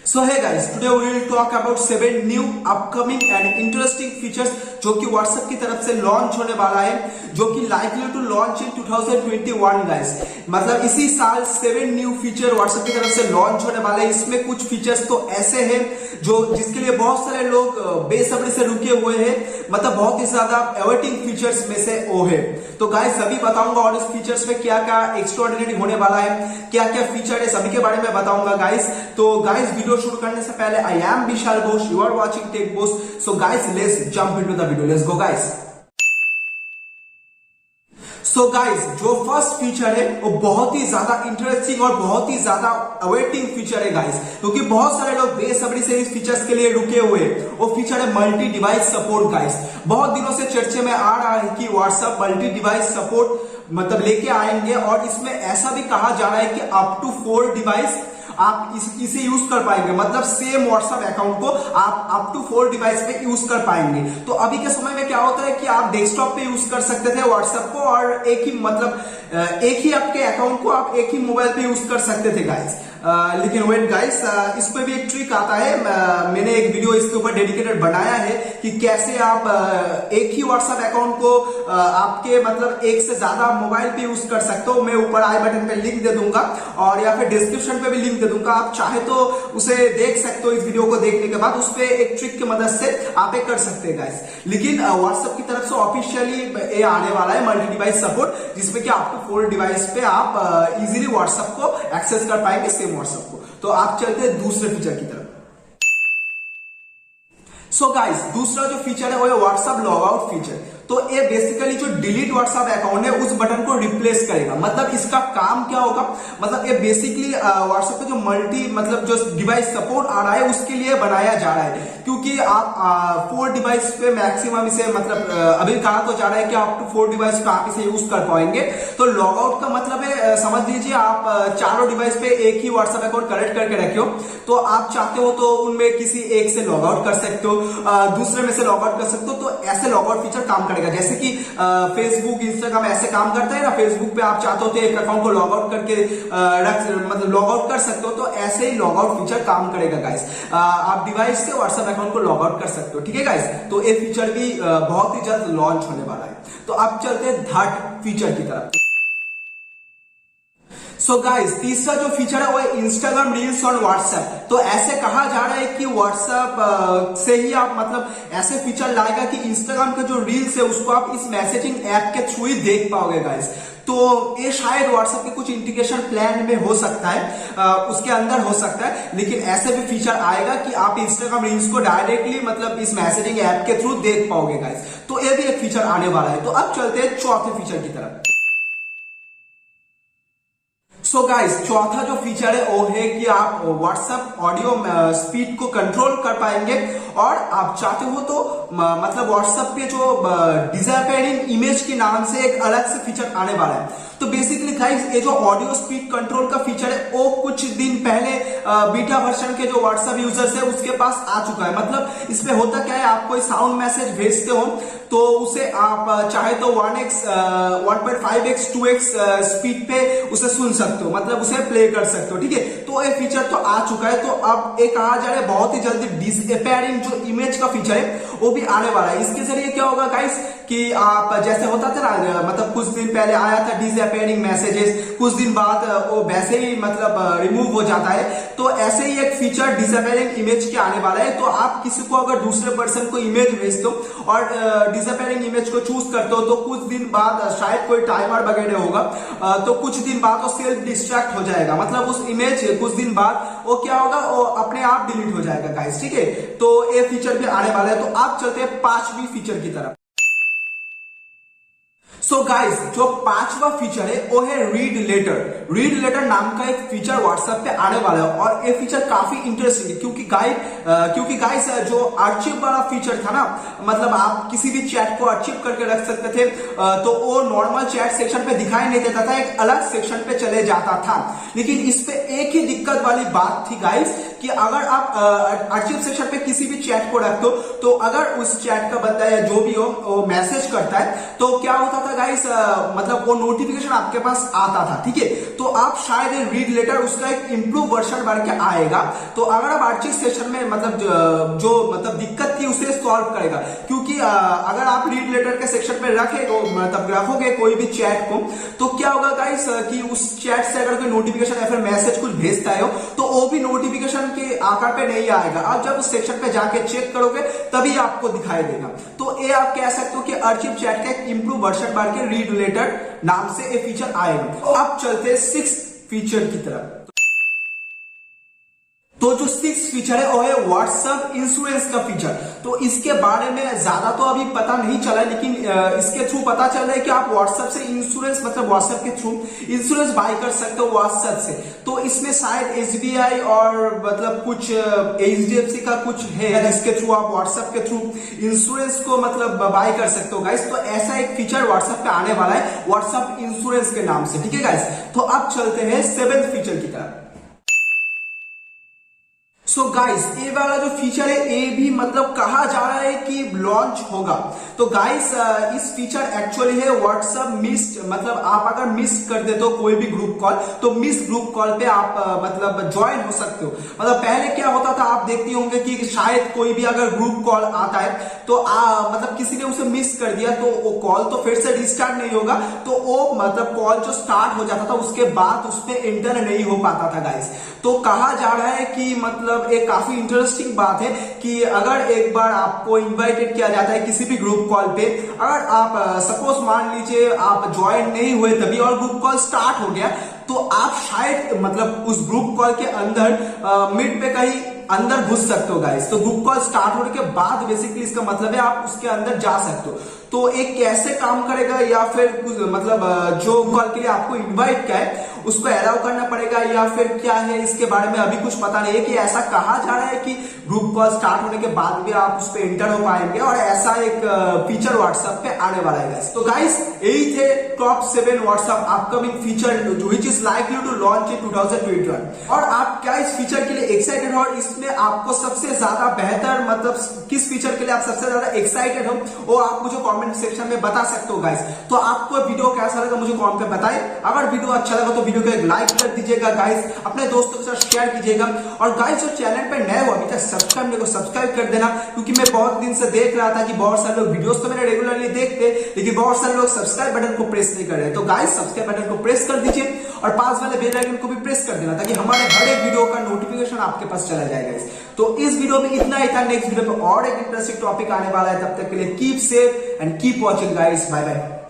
So hey guys, today we will talk about 7 new upcoming and interesting features जो कि WhatsApp की तरफ से लॉन्च होने वाला है, जो कि likely to launch in 2021 guys। मतलब इसी साल 7 न्यू फीचर WhatsApp की तरफ से लॉन्च होने वाले हैं। इसमें कुछ फीचर्स तो ऐसे हैं जो जिसके लिए बहुत सारे लोग बेसब्री से रुके हुए हैं, मतलब बहुत ही ज्यादा अवेटिंग फीचर्स में से वो है। तो गाइस सभी बताऊंगा और इस फीचर्स में क्या क्या एक्स्ट्राऑर्डिनरी होने वाला है, क्या क्या फीचर है, सभी के बारे में बताऊंगा गाइस। तो गाइस वीडियो शुरू करने से पहले I am Vishal Ghosh, you are watching tech Ghosh. So guys let's jump into the video, let's go guys. So guys जो फर्स्ट फीचर है वो बहुत ही ज्यादा इंटरेस्टिंग और बहुत ही ज्यादा अवेटिंग फीचर है गाइस, क्योंकि बहुत सारे लोग बेसब्री से इस फीचर्स के लिए रुके हुए हैं। वो फीचर है मल्टी डिवाइस सपोर्ट गाइस। बहुत दिनों से चर्चे में आ रहा है कि व्हाट्सएप मल्टी डिवाइस सपोर्ट मतलब लेके आएंगे, और इसमें ऐसा भी कहा जा रहा है कि अप टू 4 डिवाइस आप इसे यूज कर पाएंगे, मतलब सेम व्हाट्सएप अकाउंट को आप अप टू 4 डिवाइस पे यूज कर पाएंगे। तो अभी के समय में क्या होता है कि आप डेस्कटॉप पे यूज कर सकते थे व्हाट्सएप को, और एक ही आपके अकाउंट को आप एक ही मोबाइल पे यूज कर सकते थे गाइस। लेकिन वेट गाइस, इस पे भी एक ट्रिक आता है। मैंने एक वीडियो इसके ऊपर डेडिकेटेड बनाया है कि कैसे आप एक ही व्हाट्सएप अकाउंट को आपके मतलब एक से ज्यादा मोबाइल पे यूज कर सकते हो। मैं ऊपर आई बटन पे लिंक दे दूंगा और या फिर डिस्क्रिप्शन पे भी लिंक दे दूंगा, आप चाहे तो उसे देख सकते हो। इस वीडियो को देखने के बाद उस पे एक ट्रिक की मदद से आप कर सकते हैं गाइस। लेकिन व्हाट्सएप की तरफ से ऑफिशियली ये आने वाला है मल्टी डिवाइस सपोर्ट, जिसमें कि आप 4 डिवाइस पे आप इजीली व्हाट्सएप को एक्सेस कर पाएंगे, सेम व्हाट्सएप को। तो आप चलते हैं दूसरे फीचर की तरफ। सो गाइस दूसरा जो फीचर है वो है व्हाट्सएप लॉगआउट फीचर। तो ये बेसिकली जो डिलीट व्हाट्सएप अकाउंट है उस बटन को रिप्लेस करेगा। मतलब इसका काम क्या होगा, मतलब ये बेसिकली व्हाट्सएप पे जो मल्टी मतलब जो डिवाइस सपोर्ट आ रहा है उसके लिए बनाया जा रहा है, क्योंकि आप 4 डिवाइस पे मैक्सिमम इसे मतलब अभी कहा तो जा रहा है कि आप 4 डिवाइस पे आप इसे यूज कर पाएंगे। तो लॉगआउट का मतलब है, समझ लीजिए आप चारों डिवाइस पे एक ही व्हाट्सएप अकाउंट कनेक्ट करके रखे हो, तो आप चाहते हो तो उनमें किसी एक से लॉग आउट कर सकते हो, दूसरे में से लॉग आउट कर सकते हो। तो ऐसे लॉग आउट फीचर काम करेगा, जैसे कि फेसबुक इंस्टाग्राम ऐसे काम करता है ना। फेसबुक पे आप चाहते हो तो एक अकाउंट को लॉग आउट करके मतलब लॉग आउट कर सकते हो, तो ऐसे ही लॉग आउट फीचर काम करेगा गाइस। आप डिवाइस से व्हाट्सएप अकाउंट को लॉग आउट कर सकते हो, ठीक है गाइस। तो ये फीचर भी बहुत ही जल्द लॉन्च होने वाला है। तो अब चलते हैं थर्ड फीचर की तरफ। सो गाइस तीसरा जो फीचर है वो है इंस्टाग्राम रील्स ऑन व्हाट्सएप। तो ऐसे कहा जा रहा है कि व्हाट्सएप से ही आप मतलब ऐसे फीचर लाएगा कि इंस्टाग्राम का जो रील्स है उसको आप इस मैसेजिंग ऐप के थ्रू ही देख पाओगे गाइस। तो ये शायद व्हाट्सएप के कुछ इंटीग्रेशन प्लान में हो सकता है, उसके अंदर हो सकता है, लेकिन ऐसे भी फीचर आएगा कि आप इंस्टाग्राम रील्स को डायरेक्टली मतलब इस मैसेजिंग ऐप के थ्रू देख पाओगे गाइस। तो ये भी एक फीचर आने वाला है। तो अब चलते हैं चौथे फीचर की तरफ। सो गाइस चौथा जो फीचर है वो है कि आप व्हाट्सएप ऑडियो स्पीड को कंट्रोल कर पाएंगे, और आप चाहते हो तो मतलब व्हाट्सएप पे जो डिसअपियरिंग इमेज के नाम से एक अलग से फीचर आने वाला है। तो बेसिकली गाइस ये जो ऑडियो स्पीड कंट्रोल का फीचर है वो कुछ दिन पहले बीटा वर्जन के जो व्हाट्सएप यूजर्स है उसके पास आ चुका है। मतलब इसमें होता क्या है, आप कोई साउंड मैसेज भेजते हो तो उसे आप चाहे तो 1x 1.5x 2x स्पीड पे उसे सुन सकते हो, मतलब उसे प्ले कर सकते हो, ठीक है। तो ये फीचर तो आ चुका है। तो अब ये कहा जा रहा है बहुत ही जल्दी डिसअपियरिंग जो इमेज का फीचर है वो भी आने वाला है। इसके जरिए क्या होगा गाइस कि आप जैसे होता था ना, मतलब कुछ दिन पहले आया था डिसअपियरिंग मैसेजेस, कुछ दिन बाद वो वैसे ही मतलब रिमूव हो जाता है। तो ऐसे ही एक फीचर डिसअपियरिंग इमेज के आने वाला है। तो आप किसी को अगर दूसरे पर्सन को इमेज भेजते हो और डिसअपियरिंग इमेज को चूज करते हो, तो कुछ दिन बाद शायद कोई टाइमर वगैरह होगा, तो कुछ दिन बाद वो सेल्फ डिस्ट्रैक्ट हो जाएगा। मतलब उस इमेज कुछ दिन बाद वो क्या होगा, वो अपने आप डिलीट हो जाएगा गाइस, ठीक है। तो ये फीचर भी आने वाला है। तो आप चलते हैं पांचवी फीचर की तरफ। सो गाइस जो पांचवा फीचर है वो है रीड लेटर। रीड लेटर नाम का एक फीचर व्हाट्सएप पे आने वाला है, और ये फीचर काफी इंटरेस्टिंग है, क्योंकि गाइस जो आर्चिव वाला फीचर था ना, मतलब आप किसी भी चैट को आर्चिव करके रख सकते थे, तो वो नॉर्मल चैट सेक्शन पे दिखाई नहीं देता था, एक अलग सेक्शन पे चले जाता था। लेकिन इस पे एक ही दिक्कत वाली बात थी गाइस कि अगर आप आर्चिव सेक्शन पे किसी भी चैट को रखते हो, तो अगर उस चैट का बंदा या जो भी हो वो मैसेज करता है, तो क्या होता था गाइस मतलब वो नोटिफिकेशन आपके पास आता था, ठीक है, तो आप शायद रीड लेटर उसका एक इंप्रूव वर्जन बन के आएगा। तो अगर आप आर्चिव सेशन में मतलब जो मतलब दिक्कत थी उसे सॉल्व करेगा, क्योंकि अगर आप रीड लेटर के सेक्शन में मतलब रखोगे कोई भी चैट को, तो क्या होगा गाइस कि उस चैट से अगर कोई नोटिफिकेशन या फिर मैसेज कुछ भेजता है तो वो भी नोटिफिकेशन के आकार पे नहीं आएगा। आप जब उस सेक्शन पे जाके चेक करोगे तभी आपको दिखाई देगा। तो ये आप कह सकते हो कि आर्चिव चैट का एक इंप्रूव वर्जन बार के रीड लेटर नाम से ये फीचर आएगा। तो अब चलते हैं 6th फीचर की तरफ। तो जो 6th फीचर है वो है व्हाट्सएप इंश्योरेंस का फीचर। तो इसके बारे में ज्यादा तो अभी पता नहीं चला, लेकिन इसके थ्रू पता चल रहा है कि आप व्हाट्सएप से इंश्योरेंस मतलब व्हाट्सएप के थ्रू इंश्योरेंस बाय कर सकते हो व्हाट्सएप से। तो इसमें शायद एसबीआई और मतलब कुछ एचडीएफसी का कुछ है जिसके थ्रू आप व्हाट्सएप के थ्रू इंश्योरेंस को मतलब बाय कर सकते हो गाइस। तो ऐसा एक फीचर व्हाट्सएप पे आने वाला है व्हाट्सएप इंश्योरेंस के नाम से, ठीक है गाइस। तो अब चलते हैं 7th फीचर की तरफ। सो गाइस ये वाला जो फीचर है ये भी मतलब कहा जा रहा है कि लॉन्च होगा। तो गाइस इस फीचर एक्चुअली है व्हाट्सएप मिस्ड, मतलब आप अगर मिस कर दे तो कोई भी ग्रुप कॉल, तो मिस ग्रुप कॉल पे आप मतलब ज्वाइन हो सकते हो। मतलब पहले क्या होता था आप देखते होंगे कि शायद कोई भी अगर ग्रुप कॉल आता है तो मतलब किसी ने उसे मिस कर दिया तो वो कॉल तो फिर से रिस्टार्ट नहीं होगा, तो वो मतलब कॉल जो स्टार्ट हो जाता था उसके बाद उसमें एंटर नहीं हो पाता था गाइस। तो कहा जा रहा है कि मतलब एक काफी इंटरेस्टिंग बात है कि अगर एक बार आपको इनवाइटेड किया जाता है किसी भी ग्रुप कॉल पे, अगर आप सपोज मान लीजिए आप ज्वाइन नहीं हुए तभी और ग्रुप कॉल स्टार्ट हो गया, तो आप शायद मतलब उस ग्रुप कॉल के अंदर मिड पे कहीं अंदर घुस सकते हो गाइस। तो ग्रुप कॉल स्टार्ट होने के बाद बेसिकली इसका मतलब है आप उसके अंदर जा सकते हो। तो एक कैसे काम करेगा या फिर कुछ मतलब जो कॉल के लिए आपको इनवाइट किया है उसको अलाउ करना पड़ेगा या फिर क्या है, इसके बारे में अभी कुछ पता नहीं है। कि ऐसा कहा जा रहा है कि ग्रुप कॉल स्टार्ट होने के बाद भी आप उस पर एंटर हो पाएंगे और ऐसा एक फीचर व्हाट्सएप पे आने वाला है गाइस। तो गाइस यही थे top 7 WhatsApp upcoming feature which is likely to launch in 2021। और आप क्या इस फीचर के लिए एक्साइटेड हो और इसमें आपको सबसे ज्यादा बेहतर मतलब किस फीचर के लिए आप सबसे ज्यादा एक्साइटेड हो वो आप मुझे कमेंट सेक्शन में बता सकते हो गाइस। तो आपको वीडियो कैसा लगा मुझे कमेंट पे बताएं। अगर वीडियो अच्छा लगा तो वीडियो को एक लाइक कर दीजिएगा गाइस, अपने दोस्तों के साथ शेयर कीजिएगा। और गाइस जो चैनल पे नए हो अभी तक सब्सक्राइब कर देना, क्योंकि मैं बहुत दिन से देख रहा था कि बहुत सारे लोग वीडियोस तो मेरे रेगुलरली देखते लेकिन बहुत सारे लोग सब्सक्राइब बटन को प्रेस नहीं कर रहे। तो गाइस सब्सक्राइब बटन को प्रेस कर दीजिए और पास वाले बेल आइकन को भी प्रेस कर देना ताकि हमारे हर एक वीडियो का नोटिफिकेशन आपके पास चला जाएगा गाइस। तो इस वीडियो में इतना ही था, नेक्स्ट वीडियो पे और एक इंटरेस्टिंग टॉपिक आने वाला है। तब तक के लिए keep safe and keep watching guys, bye bye.